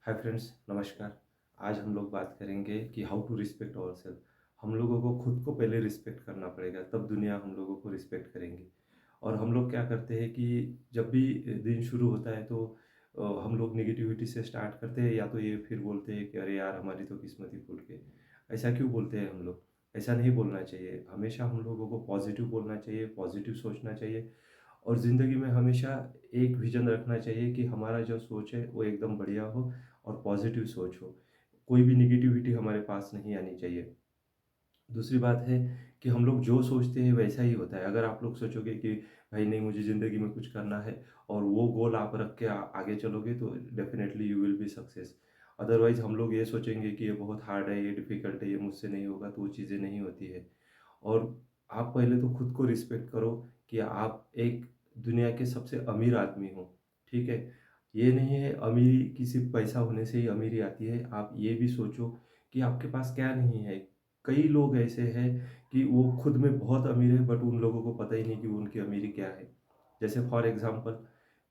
Hi friends, नमस्कार। आज हम लोग बात करेंगे कि हाउ टू रिस्पेक्ट आवरसेल्फ। हम लोगों को खुद को पहले रिस्पेक्ट करना पड़ेगा, तब दुनिया हम लोगों को रिस्पेक्ट करेंगी। और हम लोग क्या करते हैं कि जब भी दिन शुरू होता है तो हम लोग नेगेटिविटी से स्टार्ट करते हैं, या तो ये फिर बोलते हैं कि अरे यार, हमारी तो किस्मत ही फूट गई। ऐसा क्यों बोलते हैं हम लोग? ऐसा नहीं बोलना चाहिए। हमेशा हम लोगों को पॉजिटिव बोलना चाहिए, पॉजिटिव सोचना चाहिए। और ज़िंदगी में हमेशा एक विज़न रखना चाहिए कि हमारा जो सोच है वो एकदम बढ़िया हो और पॉजिटिव सोच हो। कोई भी नेगेटिविटी हमारे पास नहीं आनी चाहिए। दूसरी बात है कि हम लोग जो सोचते हैं वैसा ही होता है। अगर आप लोग सोचोगे कि भाई नहीं, मुझे ज़िंदगी में कुछ करना है, और वो गोल आप रख के आगे चलोगे, तो definitely you will be success. Otherwise हम लोग ये सोचेंगे कि ये बहुत हार्ड है, ये डिफ़िकल्ट है, ये मुझसे नहीं होगा, तो वो चीज़ें नहीं होती है। और आप पहले तो खुद को रिस्पेक्ट करो कि आप एक दुनिया के सबसे अमीर आदमी हो, ठीक है? ये नहीं है अमीरी कि सिर्फ़ पैसा होने से ही अमीरी आती है। आप ये भी सोचो कि आपके पास क्या नहीं है। कई लोग ऐसे हैं कि वो खुद में बहुत अमीर है, बट उन लोगों को पता ही नहीं कि उनकी अमीरी क्या है। जैसे फॉर एग्ज़ाम्पल,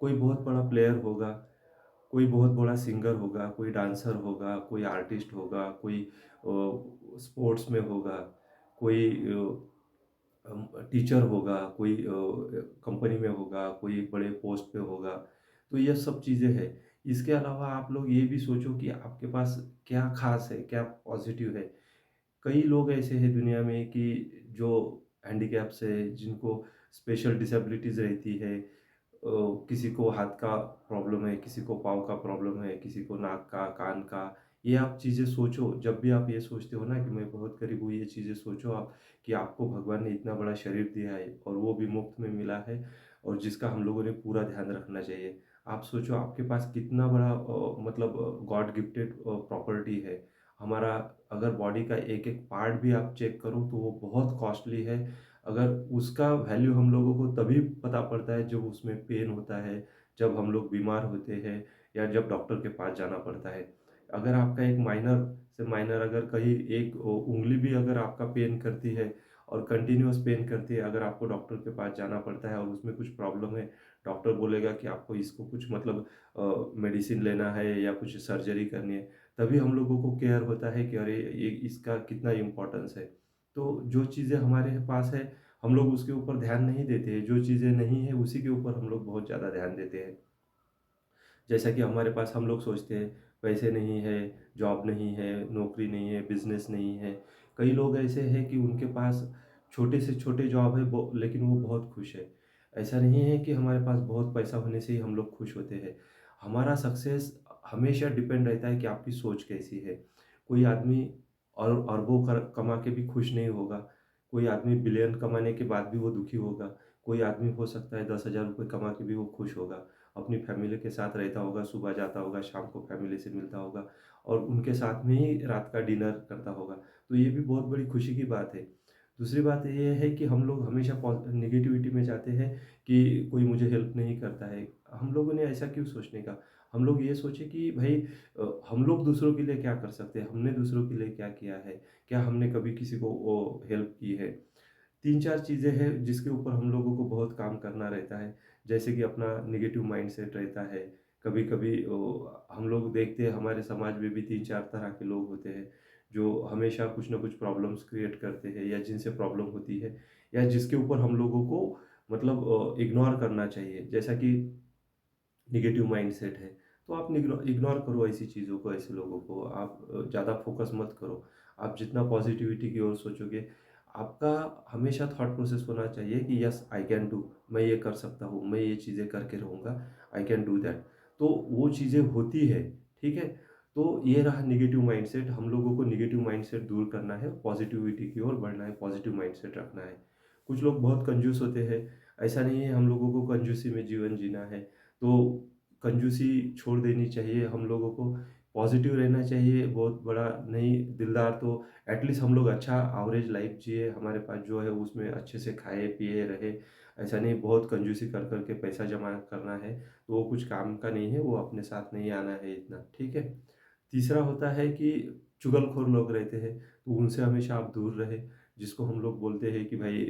कोई बहुत बड़ा प्लेयर होगा, कोई बहुत बड़ा सिंगर होगा, कोई डांसर होगा, कोई आर्टिस्ट होगा, कोई स्पोर्ट्स में होगा, कोई टीचर होगा, कोई कंपनी में होगा, कोई बड़े पोस्ट पे होगा। तो ये सब चीज़ें हैं। इसके अलावा आप लोग ये भी सोचो कि आपके पास क्या ख़ास है, क्या पॉज़िटिव है। कई लोग ऐसे हैं दुनिया में कि जो हैंडीकैप्स है, जिनको स्पेशल डिसेबिलिटीज़ रहती है। किसी को हाथ का प्रॉब्लम है, किसी को पाँव का प्रॉब्लम है, किसी को नाक का, कान का। ये आप चीज़ें सोचो, जब भी आप ये सोचते हो ना कि मैं बहुत गरीब हूँ, ये चीज़ें सोचो आप कि आपको भगवान ने इतना बड़ा शरीर दिया है और वो भी मुफ्त में मिला है, और जिसका हम लोगों ने पूरा ध्यान रखना चाहिए। आप सोचो आपके पास कितना बड़ा मतलब गॉड गिफ्टेड प्रॉपर्टी है। हमारा अगर बॉडी का एक-एक पार्ट भी आप चेक करो तो वो बहुत कॉस्टली है। अगर उसका वैल्यू हम लोगों को तभी पता पड़ता है जब उसमें पेन होता है, जब हम लोग बीमार होते हैं, या जब डॉक्टर के पास जाना पड़ता है। अगर आपका एक माइनर से माइनर, अगर कहीं एक उँगली भी अगर आपका पेन करती है और कंटिन्यूअस पेन करती है, अगर आपको डॉक्टर के पास जाना पड़ता है और उसमें कुछ प्रॉब्लम है, डॉक्टर बोलेगा कि आपको इसको कुछ मतलब मेडिसिन लेना है या कुछ सर्जरी करनी है, तभी हम लोगों को केयर होता है कि अरे ये इसका कितना इम्पोर्टेंस है। तो जो चीज़ें हमारे पास है, हम लोग उसके ऊपर ध्यान नहीं देते हैं, जो चीज़ें नहीं है उसी के ऊपर हम लोग बहुत ज़्यादा ध्यान देते हैं। जैसा कि हमारे पास हम लोग सोचते हैं, पैसे नहीं है, जॉब नहीं है, नौकरी नहीं है, बिज़नेस नहीं है। कई लोग ऐसे हैं कि उनके पास छोटे से छोटे जॉब है, लेकिन वो बहुत खुश है। ऐसा नहीं है कि हमारे पास बहुत पैसा होने से ही हम लोग खुश होते हैं। हमारा सक्सेस हमेशा डिपेंड रहता है कि आपकी सोच कैसी है। कोई आदमी और अरबों कमा के भी खुश नहीं होगा। कोई आदमी बिलियन कमाने के बाद भी वो दुखी होगा। कोई आदमी हो सकता है 10,000 रुपए कमा के भी वो खुश होगा। अपनी फैमिली के साथ रहता होगा, सुबह जाता होगा, शाम को फैमिली से मिलता होगा, और उनके साथ में ही रात का डिनर करता होगा। तो ये भी बहुत बड़ी खुशी की बात है। दूसरी बात ये है कि हम लोग हमेशा नेगेटिविटी में जाते हैं कि कोई मुझे हेल्प नहीं करता है। हम लोगों ने ऐसा क्यों सोचने का? हम लोग ये सोचे कि भाई हम लोग दूसरों के लिए क्या कर सकते हैं? हमने दूसरों के लिए क्या किया है? क्या हमने कभी किसी को हेल्प की है? 3-4 चीज़ें हैं जिसके ऊपर हम लोगों को बहुत काम करना रहता है। जैसे कि अपना नेगेटिव माइंडसेट रहता है। कभी-कभी हम लोग देखते हैं हमारे समाज में भी 3-4 तरह के लोग होते हैं, जो हमेशा कुछ न कुछ प्रॉब्लम्स क्रिएट करते हैं, या जिनसे प्रॉब्लम होती है, या जिसके ऊपर हम लोगों को मतलब इग्नोर करना चाहिए। जैसा कि नेगेटिव माइंडसेट है, तो आप इग्नोर करो ऐसी चीज़ों को, ऐसे लोगों को। आप ज़्यादा फ़ोकस मत करो। आप जितना पॉज़िटिविटी की ओर सोचोगे, आपका हमेशा थॉट प्रोसेस होना चाहिए कि यस आई कैन डू, मैं ये कर सकता हूँ, मैं ये चीज़ें करके रहूँगा, आई कैन डू दैट। तो वो चीज़ें होती है, ठीक है? तो ये रहा नेगेटिव माइंडसेट। हम लोगों को नेगेटिव माइंडसेट दूर करना है, पॉज़िटिविटी की ओर बढ़ना है, पॉज़िटिव माइंडसेट रखना है। कुछ लोग बहुत कंजूस होते हैं, ऐसा नहीं है हम लोगों को कंजूसी में जीवन जीना है। तो कंजूसी छोड़ देनी चाहिए हम लोगों को, पॉज़िटिव रहना चाहिए, बहुत बड़ा नहीं दिलदार तो एटलीस्ट हम लोग अच्छा एवरेज लाइफ़ जिए, हमारे पास जो है उसमें अच्छे से खाए-पिए रहे। ऐसा नहीं बहुत कंजूसी कर कर के पैसा जमा करना है, तो वो कुछ काम का नहीं है, वो अपने साथ नहीं आना है इतना, ठीक है? तीसरा होता है कि चुगलखोर लोग रहते हैं, तो उनसे हमेशा आप दूर रहें, जिसको हम लोग बोलते हैं कि भाई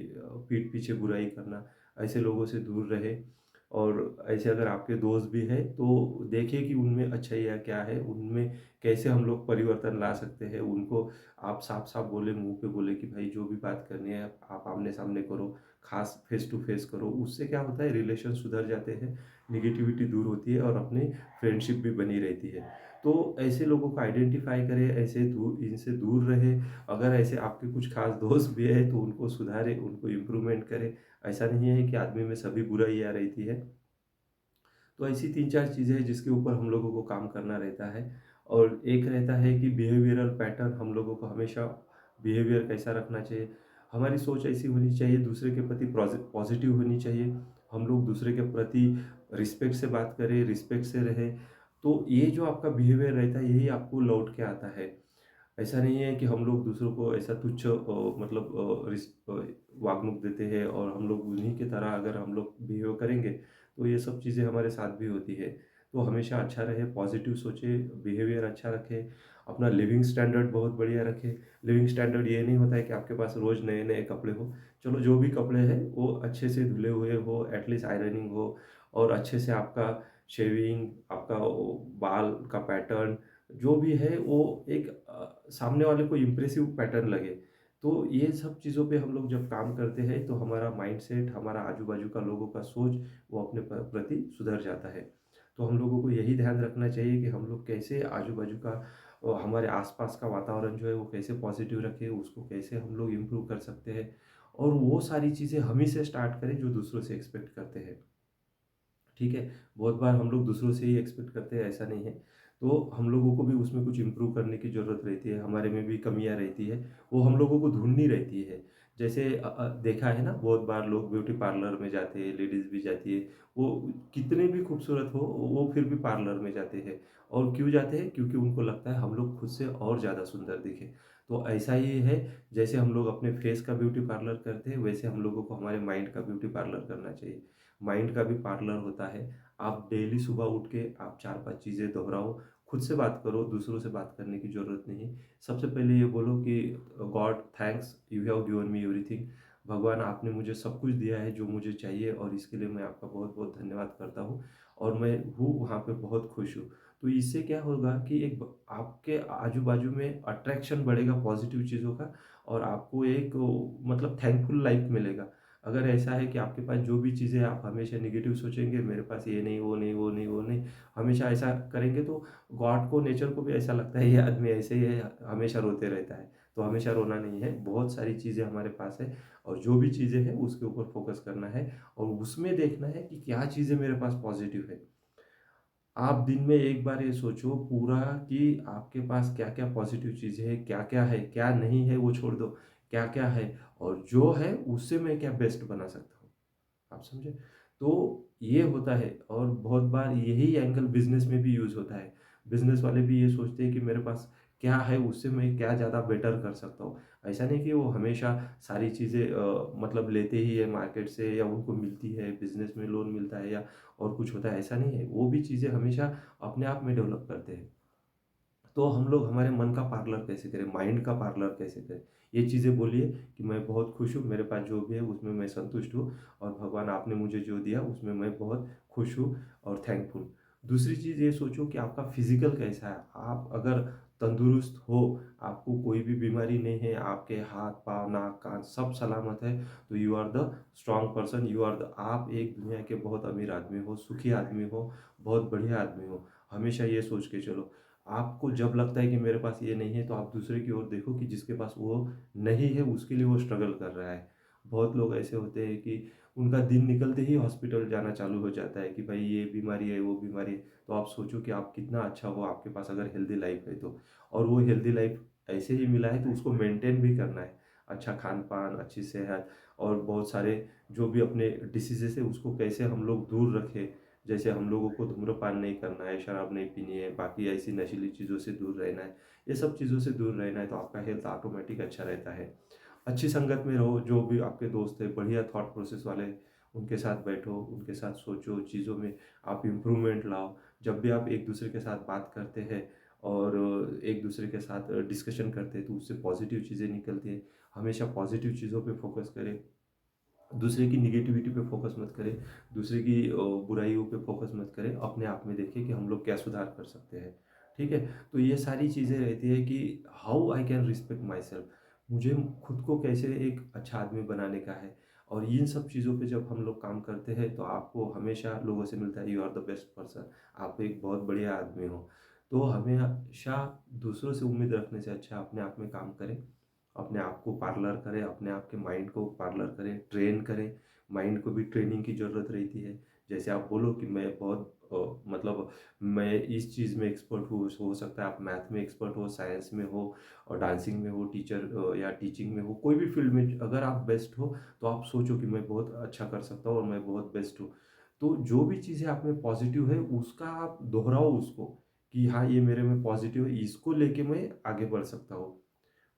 पीठ पीछे बुराई करना, ऐसे लोगों से दूर रहें। और ऐसे अगर आपके दोस्त भी हैं तो देखिए कि उनमें अच्छाइयाँ क्या है, उनमें कैसे हम लोग परिवर्तन ला सकते हैं। उनको आप साफ-साफ बोले, मुँह पे बोले कि भाई जो भी बात करनी है आप आमने-सामने करो, ख़ास फेस टू फेस करो। उससे क्या होता है, रिलेशन सुधर जाते हैं, नेगेटिविटी दूर होती है और अपनी फ्रेंडशिप भी बनी रहती है। तो ऐसे लोगों को आइडेंटिफ़ाई करें, ऐसे दूर इनसे दूर रहें। अगर ऐसे आपके कुछ ख़ास दोस्त भी हैं तो उनको सुधारें, उनको इम्प्रूवमेंट करें। ऐसा नहीं है कि आदमी में सभी बुराइयाँ रहती है। तो ऐसी 3-4 चीज़ें हैं जिसके ऊपर हम लोगों को काम करना रहता है। और एक रहता है कि बिहेवियरल पैटर्न, हम लोगों को हमेशा बिहेवियर कैसा रखना चाहिए। हमारी सोच ऐसी होनी चाहिए, दूसरे के प्रति पॉज़िटिव होनी चाहिए। हम लोग दूसरे के प्रति रिस्पेक्ट से बात करें, रिस्पेक्ट से रहें। तो ये जो आपका बिहेवियर रहता है यही आपको लौट के आता है। ऐसा नहीं है कि हम लोग दूसरों को ऐसा तुच्छ वागणूक देते हैं और हम लोग उन्हीं की तरह अगर हम लोग बिहेव करेंगे, तो ये सब चीज़ें हमारे साथ भी होती है। तो हमेशा अच्छा रहे, पॉज़िटिव सोचें, बिहेवियर अच्छा रखें, अपना लिविंग स्टैंडर्ड बहुत बढ़िया रखें। लिविंग स्टैंडर्ड ये नहीं होता है कि आपके पास रोज़ नए-नए कपड़े हो। चलो जो भी कपड़े हैं वो अच्छे से धुले हुए हो, एटलीस्ट आयरनिंग हो और अच्छे से आपका शेविंग, आपका वो बाल का पैटर्न जो भी है वो एक सामने वाले को इम्प्रेसिव पैटर्न लगे। तो ये सब चीज़ों पे हम लोग जब काम करते हैं तो हमारा माइंडसेट, हमारा आजू-बाजू का लोगों का सोच वो अपने प्रति सुधर जाता है। तो हम लोगों को यही ध्यान रखना चाहिए कि हम लोग कैसे आजू-बाजू का हमारे आस-पास का वातावरण जो है वो कैसे पॉजिटिव रखें, उसको कैसे हम लोग इम्प्रूव कर सकते हैं और वो सारी चीज़ें हम ही से स्टार्ट करें जो दूसरों से एक्सपेक्ट करते हैं। ठीक है? बहुत बार हम लोग दूसरों से ही एक्सपेक्ट करते हैं, ऐसा नहीं है। तो हम लोगों को भी उसमें कुछ इम्प्रूव करने की ज़रूरत रहती है, हमारे में भी कमियाँ रहती है, वो हम लोगों को ढूँढनी रहती है। जैसे देखा है ना बहुत बार लोग ब्यूटी पार्लर में जाते हैं, लेडीज़ भी जाती है, वो कितने भी खूबसूरत हो, वो फिर भी पार्लर में जाते हैं और क्यों जाते हैं? क्योंकि उनको लगता है हम लोग खुद से और ज़्यादा सुंदर दिखें। तो ऐसा ही है, जैसे हम लोग अपने फेस का ब्यूटी पार्लर करते हैं, वैसे हम लोगों को हमारे माइंड का ब्यूटी पार्लर करना चाहिए। माइंड का भी पार्लर होता है। आप डेली सुबह उठ के आप 4-5 चीज़ें दोहराओ, खुद से बात करो, दूसरों से बात करने की ज़रूरत नहीं। सबसे पहले ये बोलो कि God thanks you have given me everything. भगवान आपने मुझे सब कुछ दिया है जो मुझे चाहिए और इसके लिए मैं आपका बहुत-बहुत धन्यवाद करता हूँ और मैं हूँ वहाँ पे बहुत खुश हूँ। तो इससे क्या होगा कि एक आपके आजू-बाजू में अट्रैक्शन बढ़ेगा पॉज़िटिव चीज़ों का और आपको एक मतलब थैंकफुल लाइफ़ मिलेगा। अगर ऐसा है कि आपके पास जो भी चीज़ें आप हमेशा नेगेटिव सोचेंगे, मेरे पास ये नहीं, वो नहीं, वो नहीं, वो नहीं, हमेशा ऐसा करेंगे तो गॉड को, नेचर को भी ऐसा लगता है ये आदमी ऐसे ही है, हमेशा रोते रहता है। तो हमेशा रोना नहीं है, बहुत सारी चीज़ें हमारे पास है और जो भी चीज़ें हैं उसके ऊपर फ़ोकस करना है और उसमें देखना है कि क्या चीज़ें मेरे पास पॉज़िटिव है। आप दिन में एक बार ये सोचो पूरा कि आपके पास क्या-क्या पॉज़िटिव चीज़ें हैं, क्या-क्या है, क्या नहीं है वो छोड़ दो, क्या-क्या है और जो है उससे मैं क्या बेस्ट बना सकता हूँ। आप समझे? तो ये होता है और बहुत बार यही एंगल बिज़नेस में भी यूज़ होता है। बिज़नेस वाले भी ये सोचते हैं कि मेरे पास क्या है, उससे मैं क्या ज़्यादा बेटर कर सकता हूँ। ऐसा नहीं कि वो हमेशा सारी चीज़ें मतलब लेते ही है मार्केट से या उनको मिलती है, बिज़नेस में लोन मिलता है या और कुछ होता है, ऐसा नहीं है। वो भी चीज़ें हमेशा अपने आप में डेवलप करते हैं। तो हम लोग हमारे मन का पार्लर कैसे करें, माइंड का पार्लर कैसे करें? ये चीज़ें बोलिए कि मैं बहुत खुश हूँ, मेरे पास जो भी है उसमें मैं संतुष्ट हूँ और भगवान आपने मुझे जो दिया उसमें मैं बहुत खुश हूँ और थैंकफुल। दूसरी चीज़ ये सोचो कि आपका फिज़िकल कैसा है? आप अगर तंदुरुस्त हो, आपको कोई भी बीमारी नहीं है, आपके हाथ, पाँव, नाक, कान सब सलामत है, तो you are the strong person, you are the आप एक दुनिया के बहुत अमीर आदमी हो, सुखी आदमी हो, बहुत बढ़िया आदमी हो। हमेशा ये सोच के चलो। आपको जब लगता है कि मेरे पास ये नहीं है तो आप दूसरे की ओर देखो कि जिसके पास वो नहीं है उसके लिए वो स्ट्रगल कर रहा है। बहुत लोग ऐसे होते हैं कि उनका दिन निकलते ही हॉस्पिटल जाना चालू हो जाता है कि भाई ये बीमारी है, वो बीमारी है। तो आप सोचो कि आप कितना अच्छा हो आपके पास अगर हेल्दी लाइफ है तो। और वो हेल्दी लाइफ ऐसे ही मिला है तो उसको मेंटेन भी करना है। अच्छा खान-पान, अच्छी सेहत और बहुत सारे जो भी अपने डिसीज़ेज़ है उसको कैसे हम लोग दूर रखें। जैसे हम लोगों को धूम्रपान नहीं करना है, शराब नहीं पीनी है, बाकी ऐसी नशीली चीज़ों से दूर रहना है। ये सब चीज़ों से दूर रहना है तो आपका हेल्थ ऑटोमेटिक अच्छा रहता है। अच्छी संगत में रहो, जो भी आपके दोस्त हैं, बढ़िया थॉट प्रोसेस वाले, उनके साथ बैठो, उनके साथ सोचो, चीज़ों में आप इम्प्रूवमेंट लाओ। जब भी आप एक-दूसरे के साथ बात करते हैं और एक-दूसरे के साथ डिस्कशन करते हैं तो उससे पॉज़िटिव चीज़ें निकलती हैं। हमेशा पॉज़िटिव चीज़ों पे फ़ोकस करें। दूसरे की नेगेटिविटी पे फोकस मत करें, दूसरे की बुराइयों पे फोकस मत करें, अपने आप में देखें कि हम लोग क्या सुधार कर सकते हैं, ठीक है? तो ये सारी चीज़ें रहती है कि how I can respect my self, मुझे खुद को कैसे एक अच्छा आदमी बनाने का है। और इन सब चीज़ों पे जब हम लोग काम करते हैं तो आपको हमेशा लोगों से मिलता है, you are the best person, आप एक बहुत बढ़िया आदमी हो। तो हमेशा दूसरों से उम्मीद रखने से अच्छा अपने आप में काम करें, अपने आप को पार्लर करें, अपने आप के माइंड को पार्लर करें, ट्रेन करें। माइंड को भी ट्रेनिंग की ज़रूरत रहती है। जैसे आप बोलो कि मैं बहुत मतलब मैं इस चीज़ में एक्सपर्ट हूँ, हो सकता है आप मैथ में एक्सपर्ट हो, साइंस में हो और डांसिंग में हो, टीचर या टीचिंग में हो, कोई भी फील्ड में अगर आप बेस्ट हो तो आप सोचो कि मैं बहुत अच्छा कर सकता हूँ और मैं बहुत बेस्ट हूँ। तो जो भी चीज़ें आप में पॉजिटिव है उसका आप दोहराओ उसको, कि हाँ ये मेरे में पॉजिटिव है, इसको लेके मैं आगे बढ़ सकता हूँ।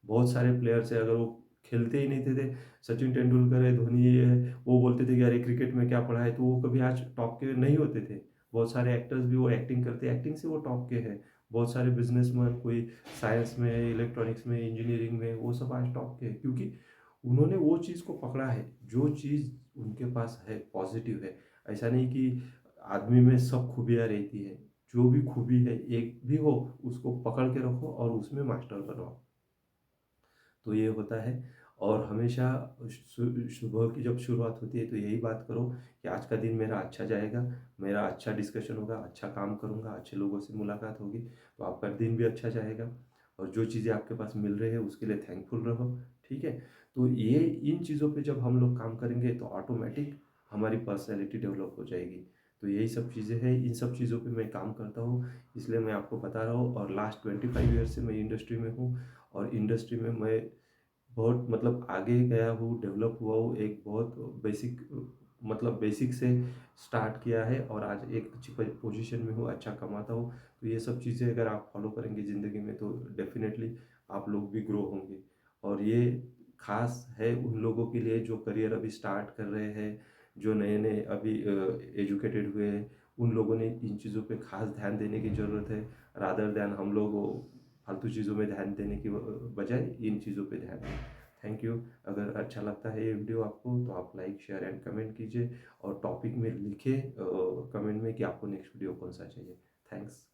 बहुत सारे प्लेयर्स हैं, अगर वो खेलते ही नहीं थे, सचिन तेंदुलकर है, धोनी है, वो बोलते थे कि अरे क्रिकेट में क्या पढ़ा है, तो वो कभी आज टॉप के नहीं होते थे। बहुत सारे एक्टर्स भी वो एक्टिंग करते हैं, एक्टिंग से वो टॉप के हैं। बहुत सारे बिजनेसमैन, कोई साइंस में, इलेक्ट्रॉनिक्स में, इंजीनियरिंग में, वो सब आज टॉप के हैं, क्योंकि उन्होंने वो चीज़ को पकड़ा है, जो चीज़ उनके पास है पॉजिटिव है। ऐसा नहीं कि आदमी में सब खूबियाँ रहती है, जो भी खूबी है एक भी हो उसको पकड़ के रखो और उसमें मास्टर बनो। तो ये होता है। और हमेशा सुबह की जब शुरुआत होती है तो यही बात करो कि आज का दिन मेरा अच्छा जाएगा, मेरा अच्छा डिस्कशन होगा, अच्छा काम करूँगा, अच्छे लोगों से मुलाकात होगी, तो आपका दिन भी अच्छा जाएगा। और जो चीज़ें आपके पास मिल रही है उसके लिए थैंकफुल रहो, ठीक है? तो ये इन चीज़ों पे जब हम लोग काम करेंगे तो ऑटोमेटिक हमारी पर्सनैलिटी डेवलप हो जाएगी। तो यही सब चीज़ें हैं, इन सब चीज़ों पे मैं काम करता हूँ, इसलिए मैं आपको बता रहा हूँ। और लास्ट 25 ईयर से मैं इंडस्ट्री में हूँ और इंडस्ट्री में मैं बहुत मतलब आगे गया हूँ, डेवलप हुआ हूँ, एक बहुत बेसिक मतलब बेसिक से स्टार्ट किया है और आज एक अच्छी पोजीशन में हूँ, अच्छा कमाता हूँ। तो ये सब चीज़ें अगर आप फॉलो करेंगे ज़िंदगी में तो डेफिनेटली आप लोग भी ग्रो होंगे। और ये खास है उन लोगों के लिए जो करियर अभी स्टार्ट कर रहे हैं, जो नए नए अभी एजुकेटेड हुए हैं, उन लोगों ने इन चीज़ों पे खास ध्यान देने की ज़रूरत है। रादर दैन हम लोग फालतू चीज़ों में ध्यान देने की बजाय इन चीज़ों पे ध्यान दें। Thank you. अगर अच्छा लगता है ये वीडियो आपको तो आप लाइक शेयर एंड कमेंट कीजिए और टॉपिक में लिखें कमेंट में कि आपको नेक्स्ट वीडियो कौन सा चाहिए। थैंक्स।